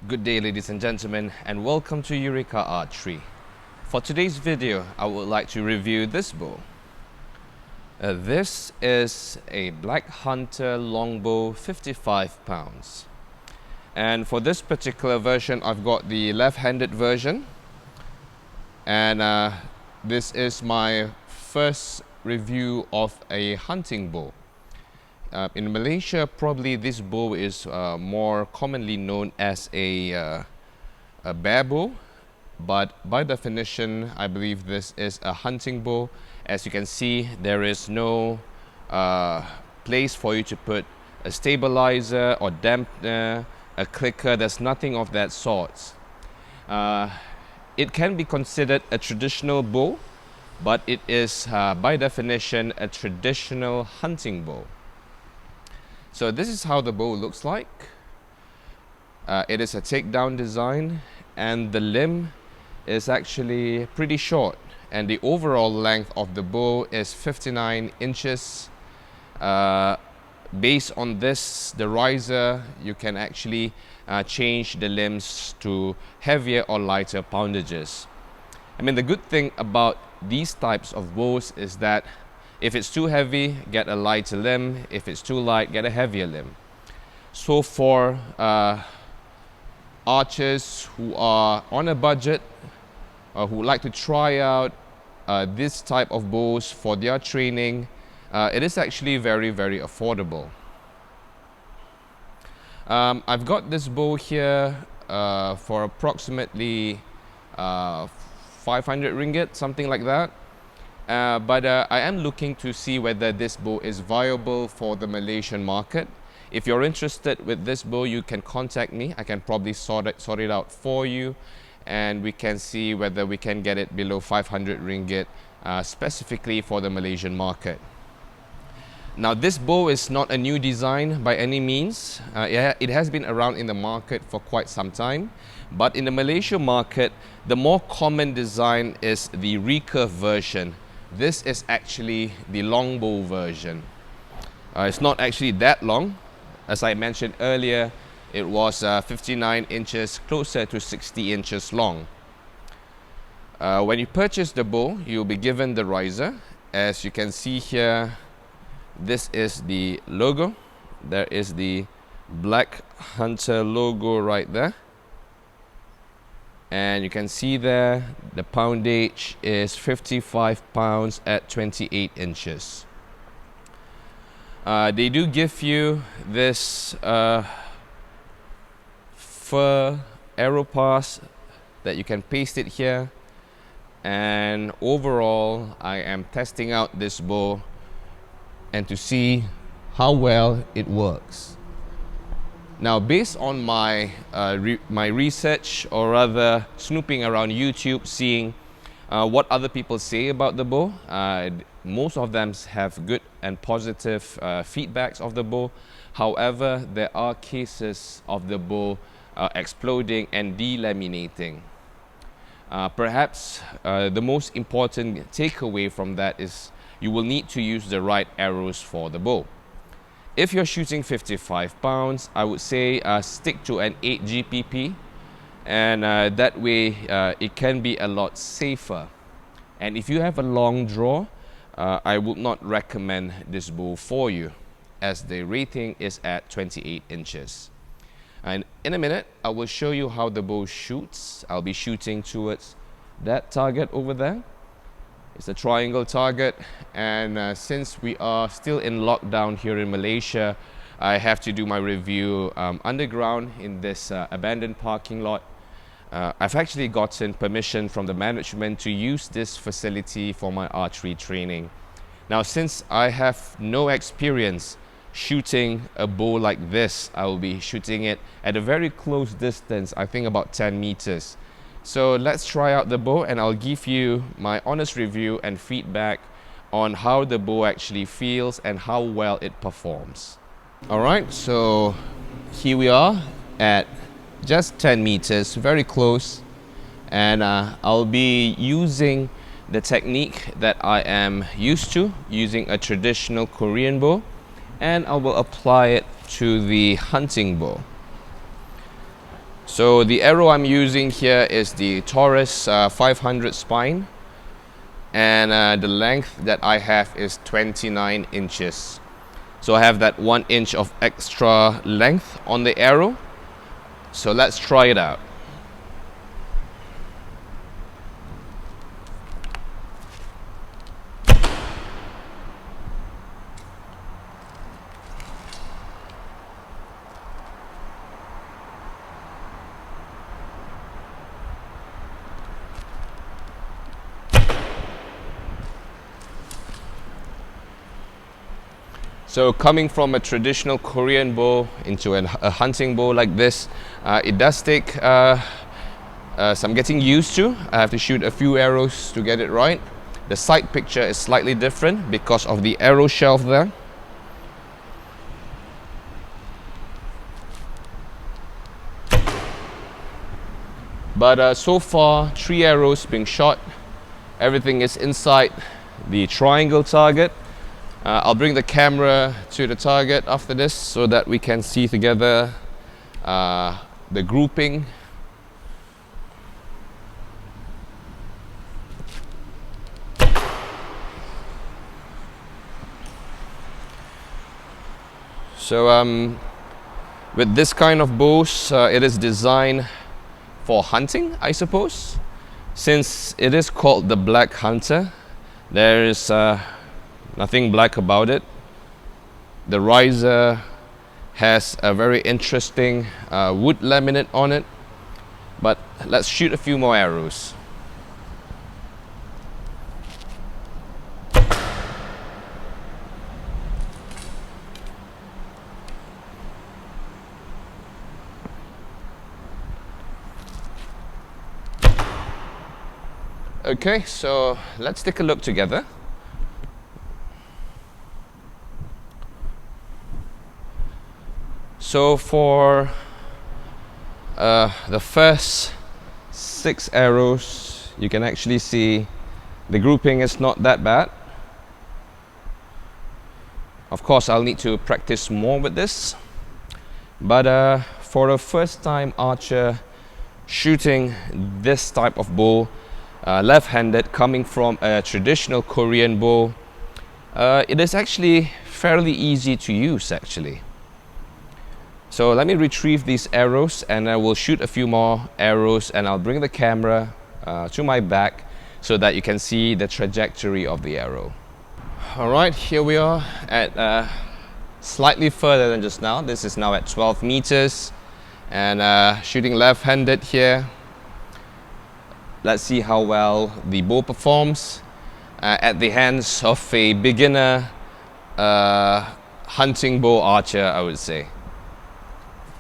Good day, ladies and gentlemen, and welcome to Eureka Archery. For today's video, I would like to review this bow. This is a Black Hunter Longbow 55 pounds. And for this particular version, I've got the left-handed version. And this is my first review of a hunting bow. In Malaysia, probably this bow is more commonly known as a bear bow, but by definition, I believe this is a hunting bow. As you can see, there is no place for you to put a stabilizer or dampener, a clicker. There's nothing of that sort. It can be considered a traditional bow, but it is by definition a traditional hunting bow. So this is how the bow looks like. It is a takedown design, and the limb is actually pretty short, and the overall length of the bow is 59 inches. Based on this, the riser, you can actually change the limbs to heavier or lighter poundages. I mean, the good thing about these types of bows is that if it's too heavy, get a lighter limb. If it's too light, get a heavier limb. So for archers who are on a budget or who like to try out this type of bows for their training, it is actually very, very affordable. I've got this bow here for approximately 500 ringgit, something like that. But I am looking to see whether this bow is viable for the Malaysian market. If you're interested with this bow, you can contact me. I can probably sort it out for you, and we can see whether we can get it below 500 ringgit specifically for the Malaysian market. Now, this bow is not a new design by any means. It has been around in the market for quite some time, but in the Malaysian market, the more common design is the recurve version. This is actually the Longbow version. It's not actually that long. As I mentioned earlier, it was 59 inches, closer to 60 inches long. When you purchase the bow, you'll be given the riser. As you can see here, this is the logo. There is the Black Hunter logo right there. And you can see there the poundage is 55 pounds at 28 inches. They do give you this fur arrow pass that you can paste it here. And overall, I am testing out this bow and to see how well it works. Now, based on my research, or rather snooping around YouTube, seeing what other people say about the bow, most of them have good and positive feedbacks of the bow. However, there are cases of the bow exploding and delaminating. Perhaps the most important takeaway from that is you will need to use the right arrows for the bow. If you're shooting 55 pounds, I would say stick to an 8 GPP, and that way it can be a lot safer. And if you have a long draw, I would not recommend this bow for you, as the rating is at 28 inches. And in a minute, I will show you how the bow shoots. I'll be shooting towards that target over there. It's a triangle target, and since we are still in lockdown here in Malaysia, I have to do my review underground in this abandoned parking lot. I've actually gotten permission from the management to use this facility for my archery training. Now, since I have no experience shooting a bow like this, I will be shooting it at a very close distance, I think about 10 meters. So let's try out the bow, and I'll give you my honest review and feedback on how the bow actually feels and how well it performs. Alright, so here we are at just 10 meters, very close, and I'll be using the technique that I am used to, using a traditional Korean bow, and I will apply it to the hunting bow. So the arrow I'm using here is the Taurus 500 spine, and the length that I have is 29 inches. So I have that 1 inch of extra length on the arrow. So let's try it out. So coming from a traditional Korean bow into a hunting bow like this, it does take some getting used to. I have to shoot a few arrows to get it right. The sight picture is slightly different because of the arrow shelf there. But so far, 3 arrows being shot. Everything is inside the triangle target. I'll bring the camera to the target after this so that we can see together the grouping. So with this kind of bows, it is designed for hunting, I suppose. Since it is called the Black Hunter, there is nothing black about it. The riser has a very interesting wood laminate on it. But let's shoot a few more arrows. Okay, so let's take a look together. So for the first 6 arrows, you can actually see the grouping is not that bad. Of course, I'll need to practice more with this. But for a first time archer shooting this type of bow, left-handed, coming from a traditional Korean bow, it is actually fairly easy to use actually. So let me retrieve these arrows and I will shoot a few more arrows, and I'll bring the camera to my back so that you can see the trajectory of the arrow. Alright, here we are at slightly further than just now. This is now at 12 meters and shooting left-handed here. Let's see how well the bow performs at the hands of a beginner hunting bow archer, I would say.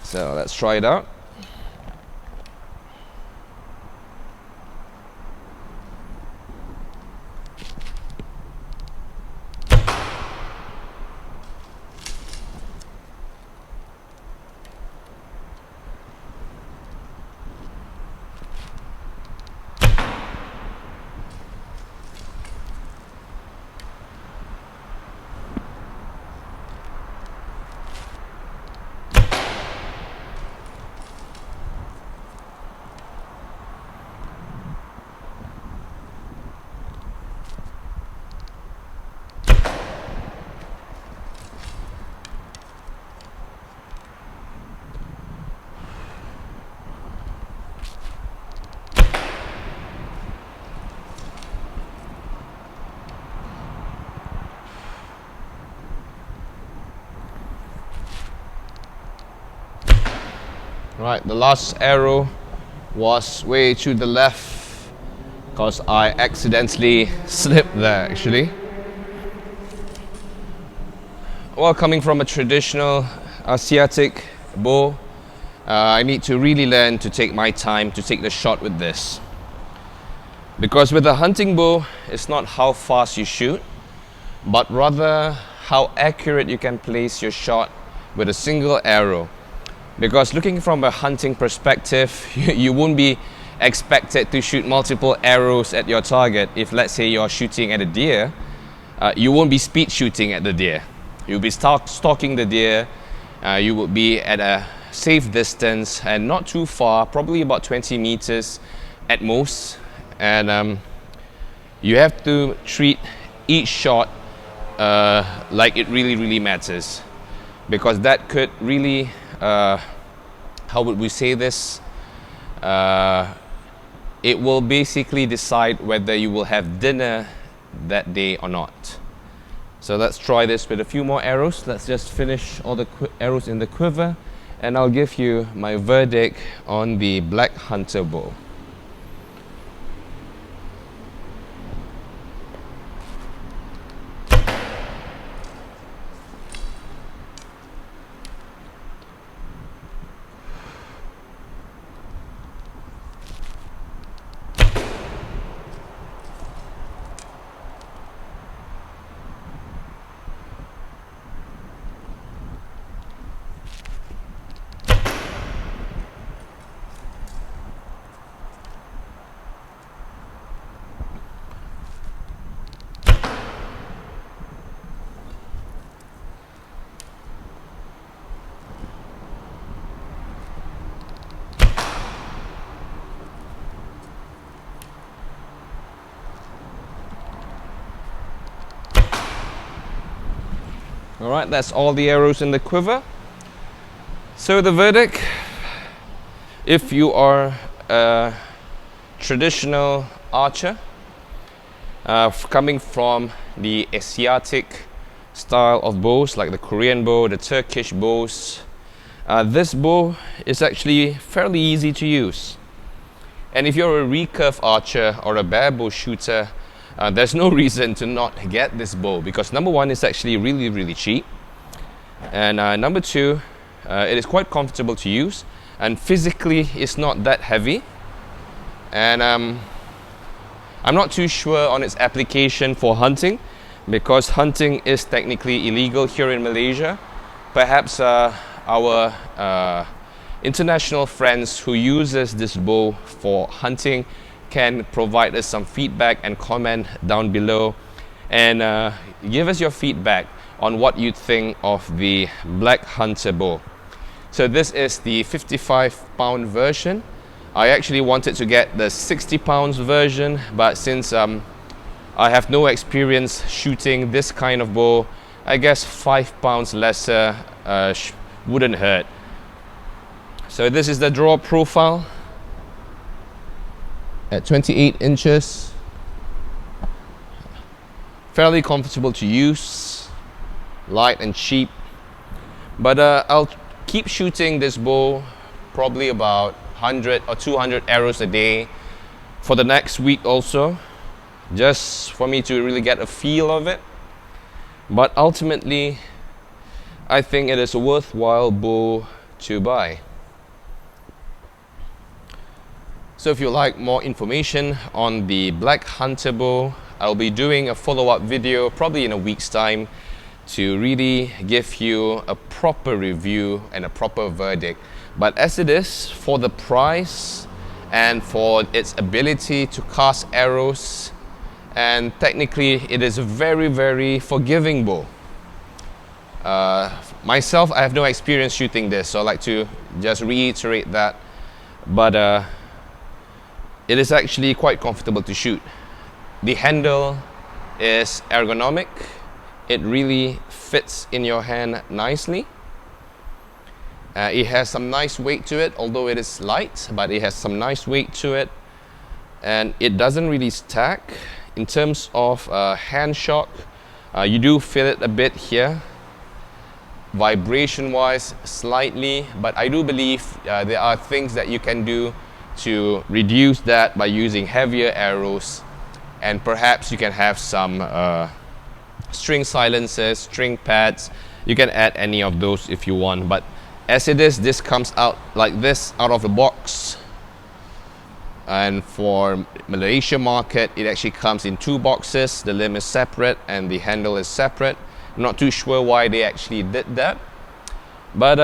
So let's try it out. Right, the last arrow was way to the left because I accidentally slipped there actually. Well, coming from a traditional Asiatic bow, I need to really learn to take my time to take the shot with this. Because with a hunting bow, it's not how fast you shoot, but rather how accurate you can place your shot with a single arrow. Because looking from a hunting perspective, you won't be expected to shoot multiple arrows at your target. If let's say you're shooting at a deer, you won't be speed shooting at the deer. You'll be stalking the deer. You will be at a safe distance and not too far, probably about 20 meters at most. And you have to treat each shot like it really matters, because that could really, how would we say this? It will basically decide whether you will have dinner that day or not. So let's try this with a few more arrows. Let's just finish all the arrows in the quiver, and I'll give you my verdict on the Black Hunter bow. Alright, that's all the arrows in the quiver. So the verdict, if you are a traditional archer, coming from the Asiatic style of bows, like the Korean bow, the Turkish bows, this bow is actually fairly easy to use. And if you're a recurve archer or a bare bow shooter, there's no reason to not get this bow, because number one, it's actually really cheap, and number two, it is quite comfortable to use, and physically it's not that heavy. And I'm not too sure on its application for hunting, because hunting is technically illegal here in Malaysia. Perhaps our international friends who uses this bow for hunting can provide us some feedback and comment down below, and give us your feedback on what you think of the Black Hunter bow. So this is the 55-pound version. I actually wanted to get the 60 pounds version, but since I have no experience shooting this kind of bow, I guess 5 pounds lesser wouldn't hurt. So this is the draw profile at 28 inches. Fairly comfortable to use, light and cheap. But I'll keep shooting this bow probably about 100 or 200 arrows a day for the next week also, just for me to really get a feel of it. But ultimately, I think it is a worthwhile bow to buy. So if you like more information on the Black Hunter bow, I'll be doing a follow-up video probably in a week's time to really give you a proper review and a proper verdict. But as it is, for the price and for its ability to cast arrows, and technically it is a very forgiving bow. Myself, I have no experience shooting this, so I'd like to just reiterate that. But it is actually quite comfortable to shoot. The handle is ergonomic. It really fits in your hand nicely. It has some nice weight to it, although it is light, but it has some nice weight to it. And it doesn't really stack. In terms of hand shock, you do feel it a bit here. Vibration wise, slightly, but I do believe there are things that you can do to reduce that by using heavier arrows, and perhaps you can have some string silencers, string pads. You can add any of those if you want, but as it is, this comes out like this out of the box. And for Malaysia market, it actually comes in 2 boxes. The limb is separate and the handle is separate. I'm not too sure why they actually did that, but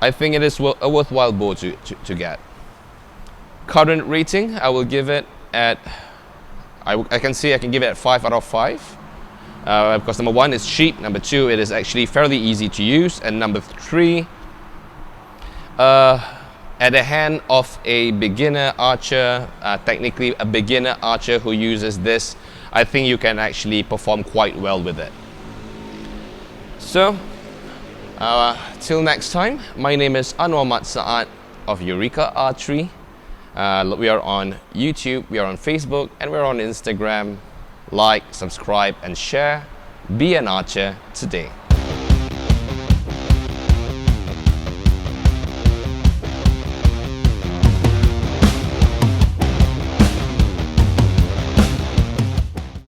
I think it is a worthwhile bow to get. Current rating, I will give it at, I can say I can give it at 5 out of 5. because number one, it's cheap. Number two, it is actually fairly easy to use. And number three, at the hand of a beginner archer, technically a beginner archer who uses this, I think you can actually perform quite well with it. So, till next time, my name is Anwar Mat Saad of Eureka Archery. We are on YouTube, we are on Facebook, and we're on Instagram. Like, subscribe, and share. Be an archer today.